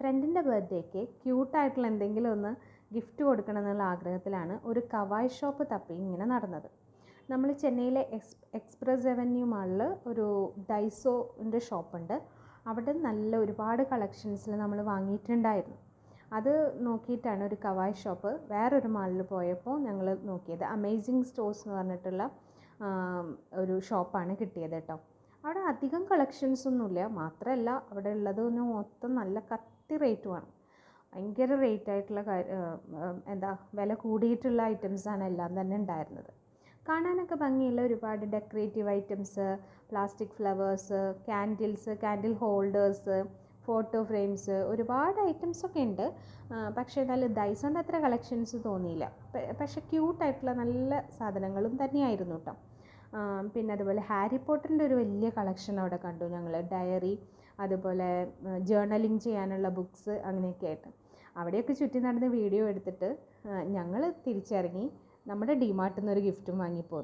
ഫ്രണ്ടിൻ്റെ ബർത്ത്ഡേക്ക് ക്യൂട്ടായിട്ടുള്ള എന്തെങ്കിലും ഒന്ന് ഗിഫ്റ്റ് കൊടുക്കണം എന്നുള്ള ആഗ്രഹത്തിലാണ് ഒരു കവായ് ഷോപ്പ് തപ്പി ഇങ്ങനെ നടന്നത്. നമ്മൾ ചെന്നൈയിലെ എക്സ്പ്രസ് അവന്യൂ മാളിൽ ഒരു ഡൈസോൻ്റെ ഷോപ്പുണ്ട്. അവിടെ നല്ല ഒരുപാട് കളക്ഷൻസിൽ നമ്മൾ വാങ്ങിയിട്ടുണ്ടായിരുന്നു. അത് നോക്കിയിട്ടാണ് ഒരു കവായ് ഷോപ്പ് വേറൊരു മാളിൽ പോയപ്പോൾ ഞങ്ങൾ നോക്കിയത്. അമേസിങ് സ്റ്റോഴ്സ് എന്ന് പറഞ്ഞിട്ടുള്ള ഒരു ഷോപ്പാണ് കിട്ടിയത് കേട്ടോ. അവിടെ അധികം കളക്ഷൻസ് ഒന്നുമില്ല, മാത്രമല്ല അവിടെ ഉള്ളതൊന്ന് മൊത്തം നല്ല കത്തി റേറ്റുമാണ്. ഭയങ്കര റേറ്റ് ആയിട്ടുള്ള വില കൂടിയിട്ടുള്ള ഐറ്റംസാണ് എല്ലാം തന്നെ ഉണ്ടായിരുന്നത്. കാണാനൊക്കെ ഭംഗിയുള്ള ഒരുപാട് decorative items, plastic flowers, candle holders, photo frames, ഒരുപാട് ഐറ്റംസൊക്കെ ഉണ്ട്. പക്ഷേ എന്നാലും ഡൈസോൻ്റെ അത്ര കളക്ഷൻസ് തോന്നിയില്ല. പക്ഷേ ക്യൂട്ടായിട്ടുള്ള നല്ല സാധനങ്ങളും തന്നെയായിരുന്നു കേട്ടോ. പിന്നെ അതുപോലെ ഹാരി പോട്ടറിൻ്റെ ഒരു വലിയ കളക്ഷൻ അവിടെ കണ്ടു ഞങ്ങൾ. ഡയറി, അതുപോലെ ജേർണലിങ് ചെയ്യാനുള്ള ബുക്സ്, അങ്ങനെയൊക്കെ ആയിട്ട് അവിടെയൊക്കെ ചുറ്റി നടന്ന് വീഡിയോ എടുത്തിട്ട് ഞങ്ങൾ തിരിച്ചിറങ്ങി നമ്മുടെ ഡിമാർട്ടിൽ നിന്നൊരു ഗിഫ്റ്റും വാങ്ങിപ്പോന്നു.